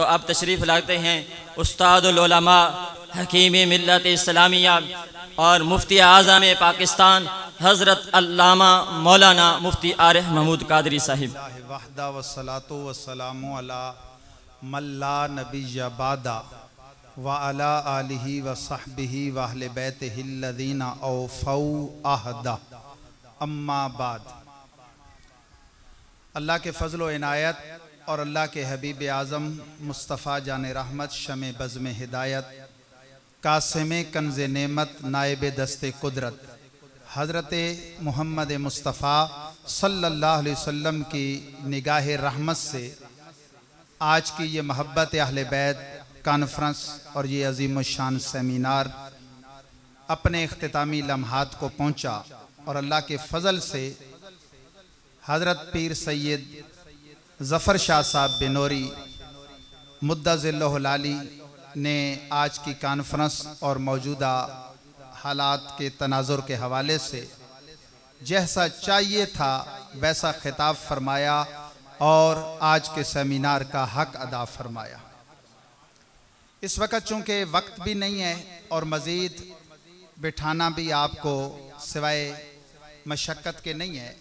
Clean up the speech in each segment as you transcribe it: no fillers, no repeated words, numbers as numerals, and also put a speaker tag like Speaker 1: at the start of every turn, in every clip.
Speaker 1: तो अब तशरीफ़ लाते हैं उस्तादुल उलमा हकीम मिल्लत इस्लामिया और मुफ्ती आज़म पाकिस्तान हज़रत अल्लामा मौलाना मुफ्ती आरिफ महमूद कादरी साहिब।
Speaker 2: वहदा वस्सलातु वस्सलामु अला मल्ला नबिय्य बादा व अला आलिहि व सहबिहि व अहले बैतिहि अल्लज़ीना औफ़ौ अहदा अम्मा बाद। अल्लाह के फ़ज़्ल व इनायत और अल्लाह के हबीब आज़म मुस्तफ़ा जान रहमत शमे बज़्म हिदायत कासिम कंज़ नेमत नायब दस्ते कुदरत हज़रत मोहम्मद मुस्तफ़ा सल्लल्लाहु अलैहि वसल्लम की निगाह रहमत से आज की ये मोहब्बत अहले बैत कॉन्फ्रेंस और ये अजीम शान सेमिनार अपने इख्तितामी लम्हात को पहुँचा और अल्लाह के फ़ज़ल से हज़रत पीर सैयद ज़फ़र शाह साहब बिनोरी मुद्दज़िल्लहुल आली ने आज की कॉन्फ्रेंस और मौजूदा हालात के तनाजुर के हवाले से जैसा चाहिए था वैसा खिताब फरमाया और आज के सेमिनार का हक अदा फरमाया। इस वक्त चूँकि वक्त भी नहीं है और मज़ीद बिठाना भी आपको सिवाय मशक्क़त के नहीं है।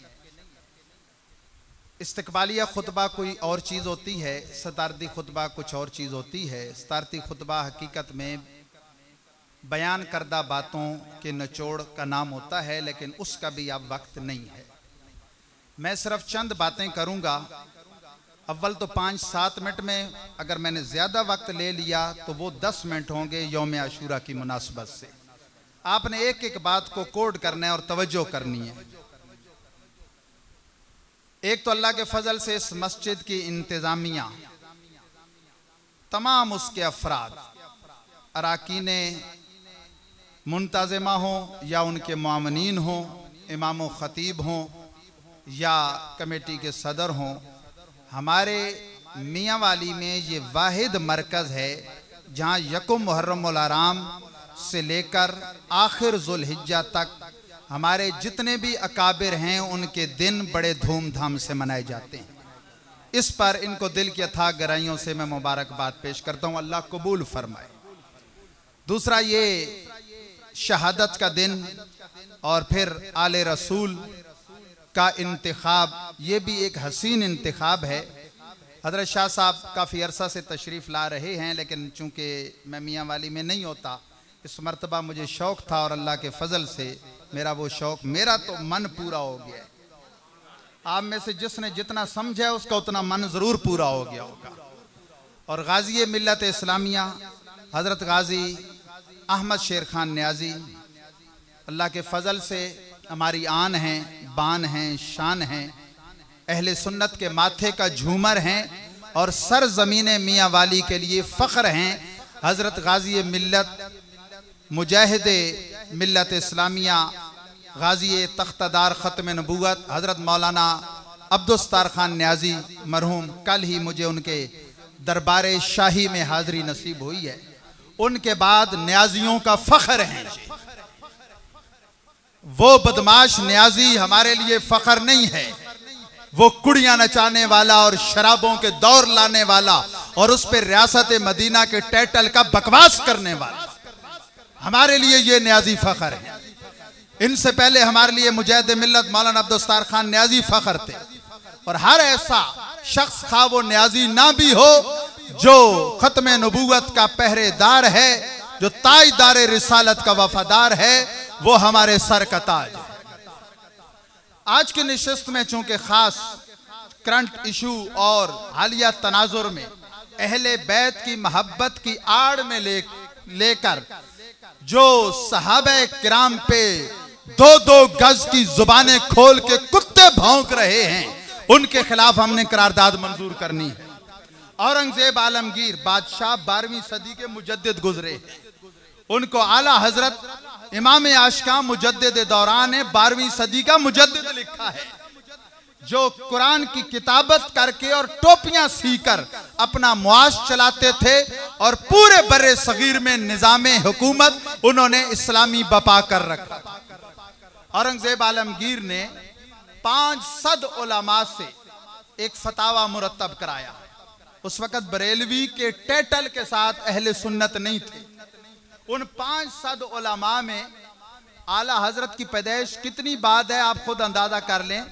Speaker 2: इस्तकबालिया खुतबा कोई और चीज़ होती है, सतारती खुतबा कुछ और चीज़ होती है। सतारती खुतबा हकीकत में बयान करदा बातों के निचोड़ का नाम होता है, लेकिन उसका भी अब वक्त नहीं है। मैं सिर्फ चंद बातें करूंगा। अव्वल तो 5-7 मिनट में, अगर मैंने ज़्यादा वक्त ले लिया तो वो 10 मिनट होंगे यौम आशूरा की मुनासबत से। आपने एक एक बात को कोड करना है और तवज्जो करनी है। एक तो अल्लाह के फजल से इस मस्जिद की इंतज़ामिया, तमाम उसके अफराद, अराकीने मुंतज़िमा हों या उनके मुआवनीन हों, इमाम ख़तीब हों या कमेटी के सदर हों, हमारे मियाँ वाली में ये वाहिद मरकज़ है जहाँ यकुम मुहर्रमुल हराम से लेकर आखिर ज़ुल्हिज्जा तक हमारे जितने भी अकाबिर हैं उनके दिन बड़े धूमधाम से मनाए जाते हैं। इस पर इनको दिल की अथाह गहराइयों से मैं मुबारकबाद पेश करता हूँ, अल्लाह कबूल फरमाए। दूसरा, ये शहादत का दिन और फिर आले रसूल का इंतखाब, ये भी एक हसीन इंतखाब है। हज़रत शाह साहब काफ़ी अरसा से तशरीफ़ ला रहे हैं, लेकिन चूँकि मैं मियाँ वाली में नहीं होता, इस मरतबा मुझे शौक़ था और अल्लाह के फ़ज़ल से मेरा वो शौक़, मेरा तो मन पूरा हो गया। आप में से जिसने जितना समझा उसका उतना मन ज़रूर पूरा हो गया होगा। और गाज़ी मिल्लत इस्लामिया हज़रत गाज़ी अहमद शेर खान न्याज़ी, अल्लाह के फ़ज़ल से हमारी आन हैं, बान हैं, शान हैं, अहले सुन्नत के माथे का झूमर हैं और सर ज़मीन मियाँ वाली के लिए फ़ख्र हैं। हज़रत गाज़ी मिल्लत मुजाहिद मिल्लत इस्लामिया गाज़ी तख्तदार ख़त्म नबूवत हज़रत मौलाना अब्दुस्तार खान न्याज़ी मरहूम, कल ही मुझे उनके दरबार शाही में हाज़री नसीब हुई है। उनके बाद न्याज़ियों का फ़ख्र है। वो बदमाश न्याज़ी हमारे लिए फ़ख्र नहीं है, वो कुड़ियाँ नचाने वाला और शराबों के दौर लाने वाला और उस पर रियासत मदीना के टाइटल का बकवास करने वाला, हमारे लिए ये न्याज़ी फ़ख्र है। इनसे पहले हमारे लिए मुजाहिद मिल्लत मौलाना अब्दुस्तार खान न्याज़ी फ़ख्र थे। और हर ऐसा शख्स, खा वो न्याज़ी ना भी हो, जो ख़त्म नबूवत का पहरेदार है, जो ताजदार रिसालत का वफादार है, वो हमारे सर का ताज है। आज की नशिस्त में चूँकि ख़ास करंट इशू और हालिया तनाजुर में अहले बैत की मोहब्बत की आड़ में लेकर जो सहाबे किराम पे 2-2 गज की जुबानें खोल के कुत्ते भौंक रहे हैं, उनके खिलाफ हमने करारदाद मंजूर करनी है। औरंगजेब आलमगीर बादशाह 12वीं सदी के मुजद्दिद गुजरे हैं, उनको आला हजरत इमाम आशिका मुजद्दिद दौरान 12वीं सदी का मुजद्दिद लिखा है, जो कुरान की किताबत करके और टोपियां सीकर अपना मुआश चलाते थे और पूरे बर्रे सगीर में निज़ामे हुकूमत उन्होंने इस्लामी बपा कर रखा। औरंगजेब आलमगीर ने 500 उलमा से एक फतावा मुरत्तब कराया उस वक़्त बरेलवी के टाइटल के साथ अहले सुन्नत नहीं थे। उन 500 उलमा में आला हजरत की पैदाइश कितनी बाद है आप खुद अंदाजा कर लें।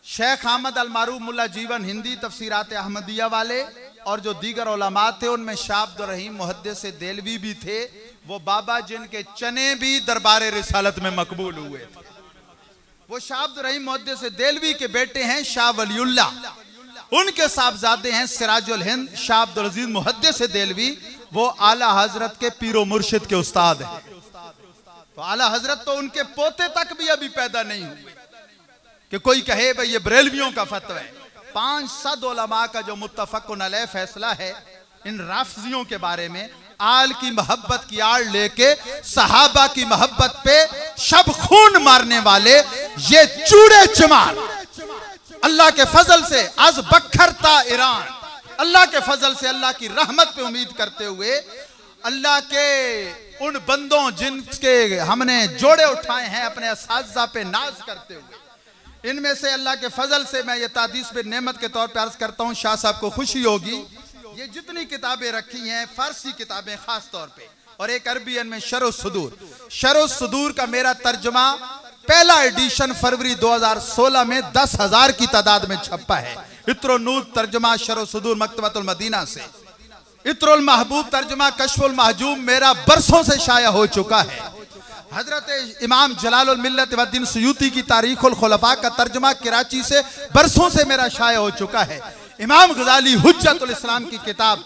Speaker 2: शेख अहमद अल मारूफ मुल्ला जीवन हिंदी तफसीरात अहमदिया वाले और जो दीगर उलमा थे उनमें शाह अब्दुल रहीम मुहद्दिस देलवी भी थे, वो बाबा जिनके चने भी दरबार रिसालत में मकबूल हुए थे। वो शाह अब्दुल रहीम मुहद्दिस देलवी के बेटे हैं शाह वलीउल्लाह, उनके साहबजादे हैं सिराजुल हिंद शाह अब्दुल अजीज मुहद्दिस देलवी, वो आला हजरत के पीरो मुर्शिद के उस्ताद हैं। तो आला हजरत तो उनके पोते तक भी अभी पैदा नहीं हुए कि कोई कहे भाई ये बरेलवियों का फतवा है। 500 उलमा का जो मुत्तफक़ुन अलैह फैसला है इन राफजियों के बारे में, आल की मोहब्बत की आड़ लेके सहाबा की मोहब्बत पे शब खून मारने वाले ये चूड़े चमार, अल्लाह के फजल से आज बखरता ईरान, अल्लाह के फजल से अल्लाह की रहमत पे उम्मीद करते हुए अल्लाह के उन बंदों जिनके हमने जोड़े उठाए हैं अपने असातिज़ा पे नाज करते हुए, इनमें से अल्लाह के फजल से मैं ये तादीस पे नेमत के तौर पे अर्ज करता हूँ, शाह साहब को खुशी होगी, ये जितनी किताबें रखी हैं फारसी किताबें खास तौर पे और एक अरबियन में शरह सुदूर का मेरा तर्जुमा पहला एडिशन फरवरी 2016 में 10,000 की तादाद में छपा है। इत्रो नूर तर्जुमा शरह सुदूर मकतबतुल मदीना से, इत्रुल महबूब तर्जुमा कश्फुल महजूब मेरा बरसों से शाया हो चुका है। हजरत इमाम जलालुल मिल्लत वद्दीन सुयूती की तारीखुल खुलफा का तर्जुमा कराची से बरसों से मेरा शाया हो चुका है। इमाम गजाली हुज्जतुल इस्लाम की किताब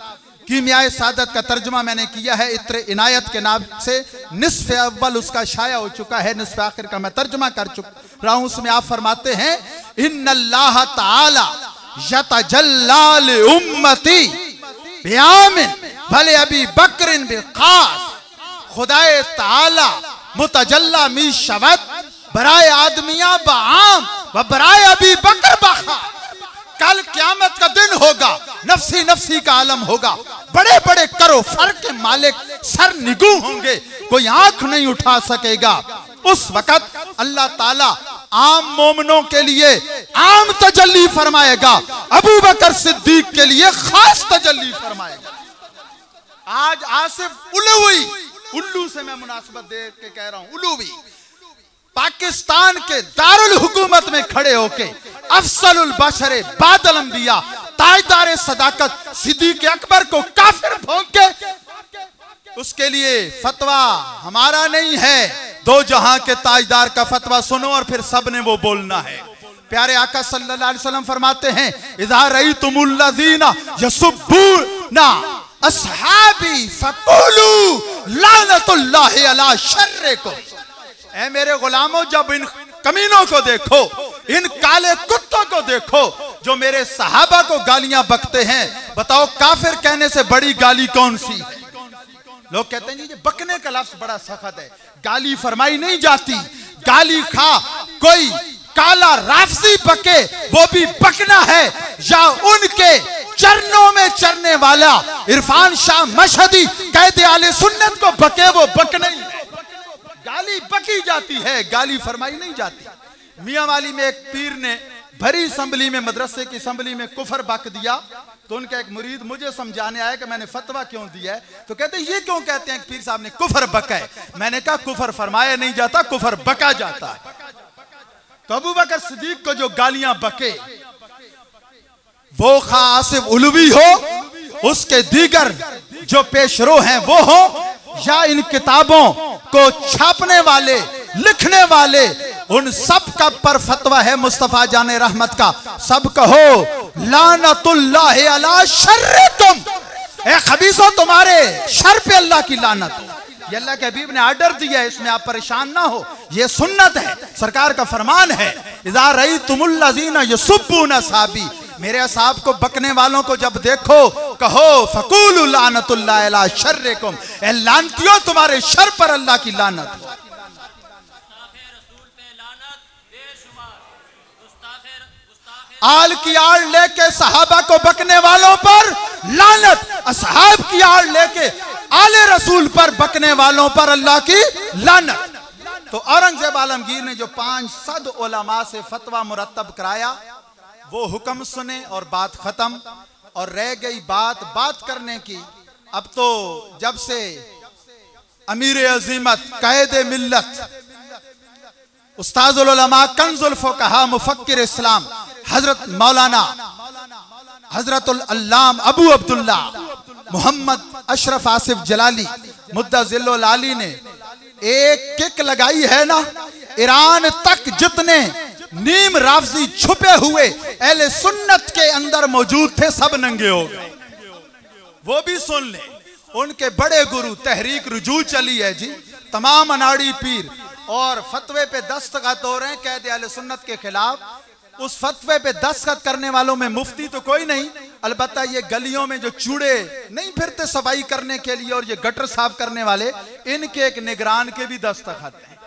Speaker 2: कीमियाए सादत का तर्जुमा मैंने किया है इत्र इनायत के नाम से, निस्फ अव्वल उसका शाया हो चुका है, निस्फ आखिर का मैं तर्जुमा कर चुका हूं। उसमें आप फरमाते हैं इन्नल्लाह ताला यतजल्ला लि उम्मती बियामिन भले अबी बकरिन बिल खास, खुदाए ताला मुतजल्ला मी शवत बराए आदमिया बाम व बराए अबी बकर बखा। कल क़यामत का दिन होगा, नफ्सी नफ्सी का आलम होगा, बड़े बड़े करो फर के मालिक सर निगू होंगे, कोई आंख नहीं उठा सकेगा। उस वक़्त अल्लाह ताला आम मोमिनों के लिए आम तजल्ली फरमाएगा, अबू बकर सिद्दीक के लिए खास तजल्ली फरमाएगा। आज आसिफ उलवी, उल्लू से मैं मुनासबत दे के कह रहा हूं, उलवी पाकिस्तान के दारुल हुकूमत में खड़े होके अफसलुल बशरे बादल अंबिया ताजदार सदाकत सिद्दीक अकबर को काफिर भोंक के, उसके लिए फतवा हमारा नहीं है, दो जहां के ताजदार का फतवा सुनो और फिर सब ने वो बोलना है। प्यारे आका सल्लल्लाहु अलैहि वसल्लम फरमाते हैं इज़ा रअयतुमुल लज़ीना यसुब्बूना अस्हाबी फकुलू लानतुल्लाहि अला शर्रिकुम। ऐ मेरे गुलामों, जब इन कमीनों को देखो, इन काले कुत्तों को देखो जो मेरे सहाबा को गालियां बकते हैं, बताओ काफिर कहने से बड़ी गाली कौन सी है? लोग कहते हैं जी बकने का लफ्ज बड़ा सख्त है, गाली फरमाई नहीं जाती। गाली खा कोई काला राफसी बके वो भी बकना है, या उनके चरणों में चरने वाला इरफान शाह मशहदी कहते आले सुन्नत को बके वो बकना ही है। गाली बकी जाती है, गाली फरमाई नहीं जाती। मियां वाली में एक पीर ने भरी असम्बली में, मदरसे की असम्बली में कुफर बक दिया, तो उनका एक मुरीद मुझे समझाने आया कि मैंने फतवा क्यों दिया है, तो कहते ये क्यों कहते हैं पीर साहब ने कुफर बका है। मैंने कहा कुफर फरमाया नहीं जाता, कुफर बका जाता है। तो अबू बकर सिद्दीक को जो गालियां बके, वो खा आसिफ उलवी हो, उसके दीगर जो पेशरो हैं वो हो, या इन किताबों को छापने वाले लिखने वाले, उन सब का पर फतवा है मुस्तफा जाने रहमत का। सब कहो लानतुल्लाहि अला शर्रिकुम, ए खबीसो तुम्हारे शर पे अल्लाह की लानत। ये अल्लाह के हबीब ने आर्डर दिया है, इसमें आप परेशान ना हो, ये सुन्नत है, सरकार का फरमान है। इज़ा रअयतुमुल लज़ीना यसुब्बूना असहाबी, मेरे असहाब को बकने वालों को जब देखो कहो फकूलु लानतुल्लाहि अला शर्रिकुम, ए लानतियों तुम्हारे शर पर अल्लाह की लानत। आल की आड़ लेके सहाबा को बकने वालों पर लानत, असहाब की आड़ लेके आले रसूल पर बकने वालों पर अल्लाह की लानत। तो औरंगजेब आलमगीर ने जो 500 उलमा से फतवा मुरत्तब कराया, वो हुक्म सुने और बात खत्म। और रह गई बात करने की। अब तो जब से अमीर अजीमत कायद मिल्लत उस्ताजुल उलमा कंजुल फुकहा मुफक्किर इस्लाम हजरत मौलाना हजरतुल अल्लाम अबू अब्दुल्ला मोहम्मद अशरफ आसिफ जलाली मुद्दजिल्लुल आली ने एक किक लगाई है ना, ईरान तक जितने नीम राफजी छुपे हुए अहले सुन्नत के अंदर मौजूद थे सब नंगे हो गए। वो भी सुन ले, उनके बड़े गुरु तहरीक रुजू चली है जी, तमाम अनाड़ी पीर और फतवे पे दस्तखत हो रहे हैं कैद अहले सुन्नत के खिलाफ। उस फतवे पे दस्तखत करने वालों में मुफ्ती तो कोई नहीं, अलबत्ता ये गलियों में जो चूड़े नहीं फिरते सफाई करने के लिए और ये गटर साफ करने वाले, इनके एक निगरान के भी दस्तखत हैं,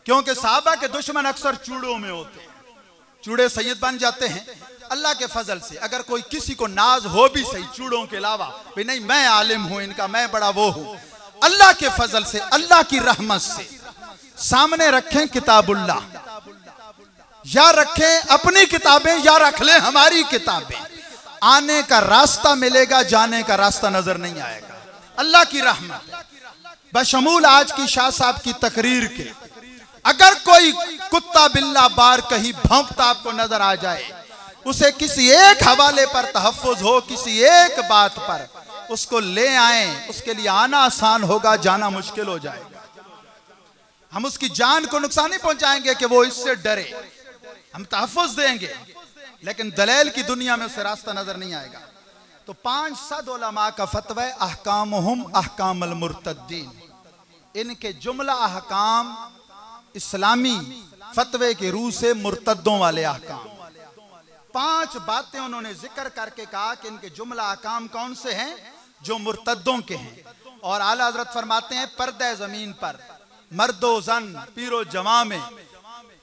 Speaker 2: क्योंकि साहबा के दुश्मन अक्सर चूड़ों में होते हैं। चूड़े सैयद बन जाते हैं। अल्लाह के फजल से अगर कोई किसी को नाज हो भी सही चूड़ों के अलावा, भाई नहीं मैं आलिम हूं इनका, मैं बड़ा वो हूं, अल्लाह के फजल से अल्लाह की रहमत से सामने रखें किताबुल्लाह, या रखें अपनी किताबें या रख लें हमारी किताबें, आने का रास्ता मिलेगा, जाने का रास्ता नजर नहीं आएगा। अल्लाह की रहमत बशमूल आज की शाह साहब की तकरीर के, अगर कोई कुत्ता बिल्ला बार कहीं भौंकता आपको नजर आ जाए, उसे किसी एक हवाले पर तहफ्फुज हो, किसी एक बात पर उसको ले आए, उसके लिए आना आसान होगा, जाना मुश्किल हो जाएगा। हम उसकी जान को नुकसान नहीं पहुंचाएंगे कि वो इससे डरे, हम तहफ्फुज देंगे, लेकिन दलेल की दुनिया में उसे रास्ता नजर नहीं आएगा। तो 500 उलमा का फतवा अहकामुहुम अहकामुल मुर्तद्दीन, इनके जुमला अहकाम इस्लामी फतवे के रूह से मुर्तद्दों वाले अहकाम। 5 बातें उन्होंने जिक्र करके कहा कि इनके जुमला अहकाम कौन से हैं, जो मुर्तद्दों के हैं। और आला हजरत फरमाते हैं पर्दे जमीन पर मर्दो जन पीरो जवां में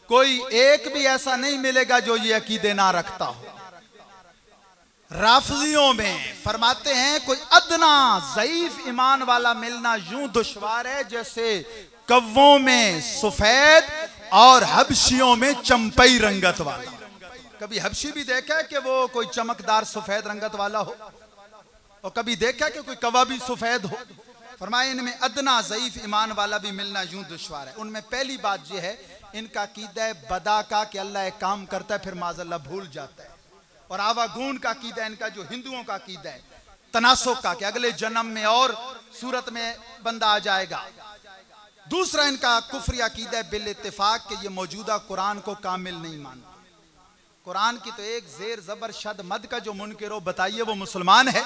Speaker 2: कोई एक भी ऐसा नहीं मिलेगा जो ये अकीदे ना रखता हो। राफजियों में फरमाते हैं कोई अदना ज़ईफ ईमान वाला मिलना यूं दुश्वार है जैसे कव्वों में सफेद और हबशियों में चंपई रंगत वाला। कभी हबशी भी देखा है कि वो कोई चमकदार सफेद रंगत वाला हो, और कभी देखा है कि कोई कव्वा भी सफेद हो। फरमाया इनमें अदना ज़ईफ ईमान वाला भी मिलना यूं दुश्वार है। उनमें पहली बात यह है, इनका अकीदा है बदा का कि अल्लाह एक काम करता है फिर माज़अल्लाह भूल जाता है। और आवागून का अकीदा इनका जो हिंदुओं का अकीदा है तनासुक का, कि अगले जन्म में और सूरत में बंदा आ जाएगा। दूसरा इनका कुफ्री अकीदा है बिल इत्तिफाक कि ये मौजूदा कुरान को कामिल नहीं मानता। कुरान की तो एक जेर जबर शद मद का जो मुनकिर हो बताइए वो मुसलमान है।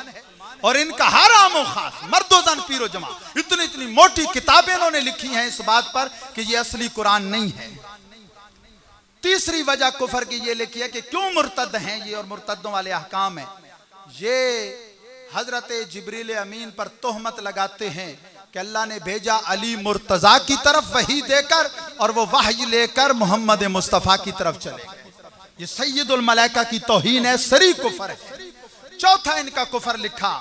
Speaker 2: और इनका हर आमो खास मर्दोजन पीरो जमा इतनी इतनी मोटी किताबें इन्होंने लिखी हैं इस बात पर कि ये असली कुरान नहीं है। तीसरी वजह कुफर की ये लिखी है कि क्यों मुर्तद हैं ये और मुर्तदों वाले अहकाम है। ये हजरत जिब्रील अमीन पर तोहमत लगाते हैं कि अल्लाह ने भेजा अली मुर्तजा की तरफ वही देकर और वो वही लेकर मोहम्मद मुस्तफ़ा की तरफ चले। ये सैयदुल मलाइका की तौहीन है, सरी कुफर है। चौथा इनका कुफर लिखा,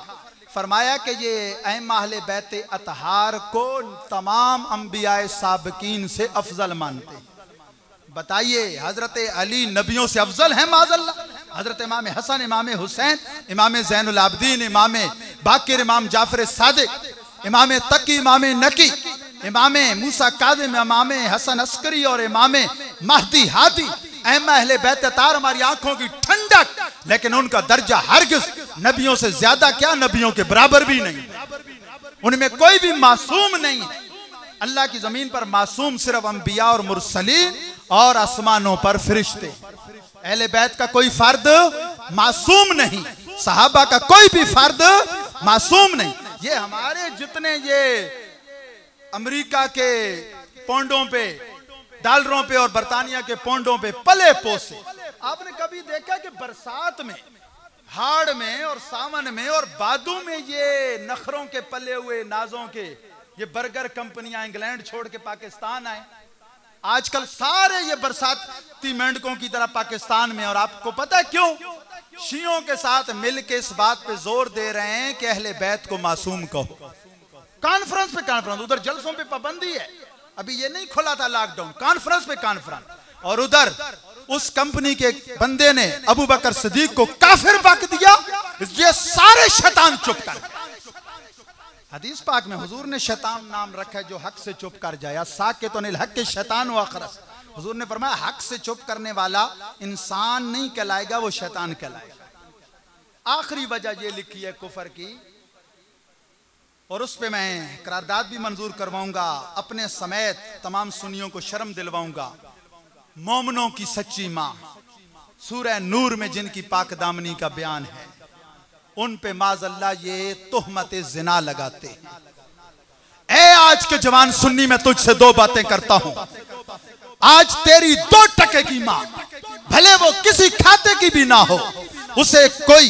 Speaker 2: फरमाया कि ये अइम्मा अहले बैत अतहार को तमाम अंबियाए साबिकीन से अफजल मानते हैं। बताइए हजरत अली नबियों से अफजल है माज़अल्लाह। हजरत इमाम हसन, इमाम हुसैन, इमाम ज़ैनुल आबिदीन, इमाम बाकिर, इमाम जाफर सादिक, इमाम तकी, इमाम नकी, इमाम मूसा काज़िम, इमाम हसन अस्करी और इमाम महदी हादी, अइम्मा अहले बैत अतहार हमारी आंखों की ठंडक, लेकिन उनका दर्जा हरगिज़ नबियों से ज्यादा क्या नबियों के बराबर भी नहीं। उनमें कोई भी मासूम नहीं है। अल्लाह की जमीन पर मासूम सिर्फ अंबिया और मुरसलीन और आसमानों पर फरिश्ते। अहले बैत का कोई फर्द मासूम नहीं, सहाबा का कोई भी फर्द मासूम नहीं। ये हमारे जितने ये अमेरिका के पोंडों पे, डॉलरों पे और बरतानिया के पोंडों पे पले पोसे, आपने कभी देखा कि बरसात में, हाड़ में और सावन में और बादू में ये नखरों के पले हुए नाजों के ये बर्गर कंपनियां इंग्लैंड छोड़ के पाकिस्तान आए। आजकल सारे ये बरसाती मेंढकों की तरह पाकिस्तान में। और आपको पता है क्यों? शियों के साथ मिलकर इस बात पे जोर दे रहे हैं कि अहले बैत को मासूम कहो। कॉन्फ्रेंस पे कॉन्फ्रेंस, उधर जलसों पे पाबंदी है, अभी ये नहीं खुला था लॉकडाउन, कॉन्फ्रेंस पे कॉन्फ्रेंस। और उधर उस कंपनी के बंदे ने अबू बकर सिद्दीक को काफिर बक दिया, ये सारे शैतान चुप कर। हदीस पाक में हुजूर ने शैतान नाम रखा है जो हक से चुप कर जाए। साकित अनिल हक के शैतान व अखरस। हुजूर ने फरमाया हक से चुप करने वाला इंसान नहीं कहलाएगा, वो शैतान कहलाएगा। आखिरी वजह ये लिखी है कुफर की, और उस पे मैं करारदाद भी मंजूर करवाऊंगा, अपने समेत तमाम सुन्नियों को शर्म दिलवाऊंगा। मोमिनों की सच्ची मां सूरह नूर में जिनकी पाक दामनी का बयान है, उन पे माज़अल्लाह ये तुहमत जिना लगाते हैं। ए आज के जवान सुन्नी, मैं तुझसे दो बातें करता हूं। आज तेरी 2 टके की मां, भले वो किसी खाते की भी ना हो, उसे कोई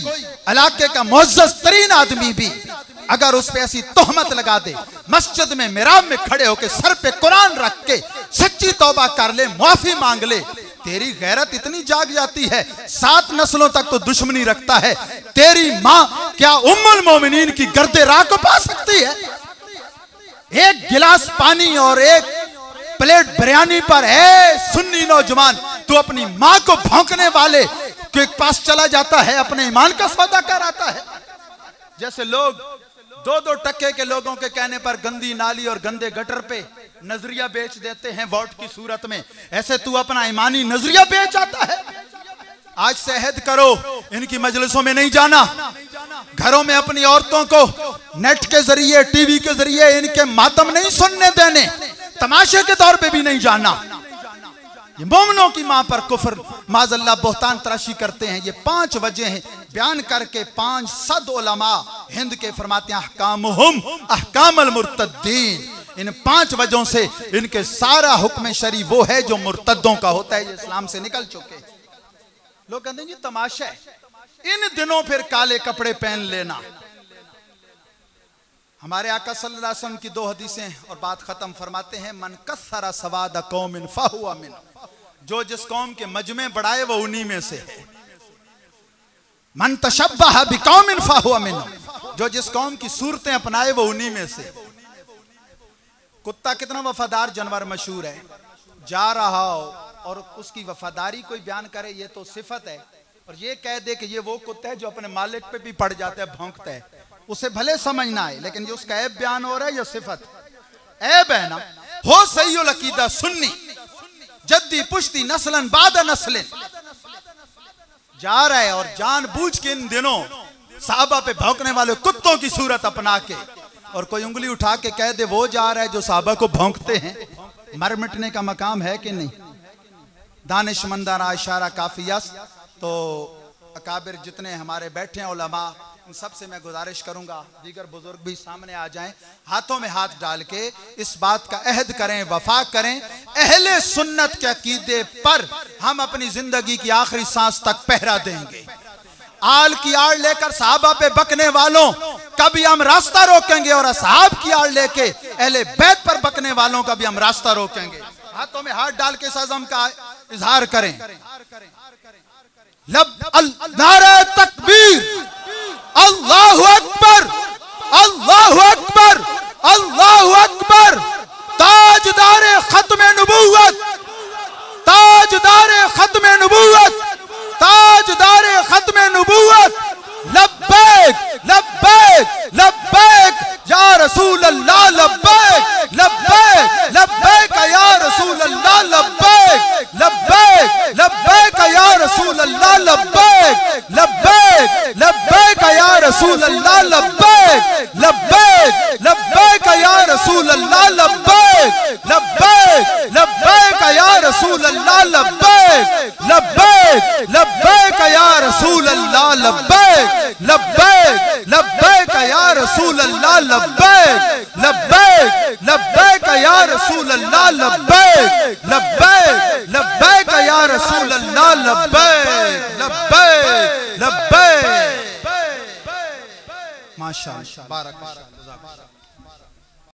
Speaker 2: इलाके का मुअज़्ज़ज़ तरीन आदमी भी अगर उस पे ऐसी तोहमत लगा दे, मस्जिद में मिराब में खड़े होकर सर पे कुरान रख के सच्ची तौबा कर ले, माफी मांग ले, तेरी गैरत इतनी जाग जाती है, 7 नस्लों तक तो दुश्मनी रखता है। तेरी मां क्या उम्मुल मोमिनीन की गर्दे राह को पा सकती है? एक गिलास पानी और एक प्लेट बिरयानी पर है सुन्नी नौजवान, तू अपनी मां को भौंकने वाले के पास चला जाता है, अपने ईमान का सौदा कर आता है। जैसे लोग 2-2 टके के लोगों के कहने पर गंदी नाली और गंदे गटर पे नजरिया बेच देते हैं वोट की सूरत में, ऐसे तू अपना ईमानी नजरिया बेच आता है। आज से अहद करो, इनकी मजलिसों में नहीं जाना, घरों में अपनी औरतों को नेट के जरिए, टीवी के जरिए इनके मातम नहीं सुनने देने, तमाशे के तौर पे भी नहीं जाना। ये मोमिनों की मां पर कुफर माज़अल्लाह बोहतान तराशी करते हैं। ये 5 वजह हैं बयान करके 5 सद उलमा हिंद के फरमाते हैं अहकामुहुम अहकामुल मुर्तद्दीन। इन 5 वजहों से इनके सारा हुक्म शरी वो है जो मुर्तद्दों का होता है, जो इस्लाम से निकल चुके। लोग कहते हैं जी तमाशा है, इन दिनों फिर काले कपड़े पहन लेना। हमारे आका सल्लल्लाहु अलैहि वसल्लम की 2 हदीसें और बात खत्म। फरमाते हैं मन कस्सरा सवाद कौमिन फहुवा मिन, जो जिस कौम के मजमे बढ़ाए वो उन्हीं में से है। मन तशब्बह बिकौमिन फहुवा मिन, जो जिस कौम की सूरतें अपनाए वो उन्हीं में से। कुत्ता कितना वफादार जानवर मशहूर है, जा रहा हो और उसकी वफादारी कोई बयान करे ये तो सिफत है, और ये कह दे कि ये वो कुत्ता है जो अपने मालिक पे भी पड़ जाता है, भौंकता है, उसे भले समझ ना आए, लेकिन जो उसका ऐब बयान हो रहा है ये सिफत ऐब है ना। हो सही अकीदा सुन्नी जद्दी पुश्ती नस्लन बाद नस्लिन, जा रहा है और जानबूझ के इन दिनों साहबा पे भौंकने वाले कुत्तों की सूरत अपना के, और कोई उंगली उठा के कह दे वो जा रहा है जो साहबा को भौंकते हैं, मर मिटने का मकाम है कि नहीं? दानिशमंदाना इशारा काफियस। तो अकाबिर जितने हमारे बैठे हैं उलमा, इन सब से मैं गुजारिश करूंगा दीगर बुजुर्ग भी सामने आ जाएं, हाथों में हाथ डाल के इस बात का अहद करें, वफा करें, अहले सुन्नत के अकीदे पर हम अपनी जिंदगी की आखिरी सांस तक पहरा देंगे। आल की आड़ लेकर साहबा पे बकने वालों का भी हम रास्ता रोकेंगे, और असहाब की आड़ लेके अहले बैत पर बकने वालों का भी हम रास्ता रोकेंगे। हाथों में हाथ डाल के इस अज़म का इजहार करें। नारे तकबीर, अल्लाहु अकबर, अल्लाहु अकबर, अल्लाहु अकबर। ताजदारे खत्मे नबूवत, ताजदारे खत्मे नबूवत, ताजदारे खत्मे नबूवत। लब्बैक लब्बैक लब्बैक या रसूल अल्लाह, लब्बैक लब्बैक लब्बैक या रसूल अल्लाह, लब्बैक लब्बैक लब्बैक या रसूल अल्लाह, लब्बैक लब्बैक लब्बैक या रसूल अल्लाह, लब्बैक लब्बैक लब्बैक या रसूल अल्लाह, लब्बैक लब्बैक लब्बैक या रसूल अल्लाह, लब्बैक लब्बैक लब्बैक या रसूल अल्लाह, लब्बैक लब्बैक लब्बैक या रसूल अल्लाह, लब्बैक लब्बैक लब्बैक या रसूल अल्लाह, लब्बैक लब्बैक लब्बैक या रसूल अल्लाह, लब्बैक लब्बैक लब्बैक। माशाअल्लाह, बारक।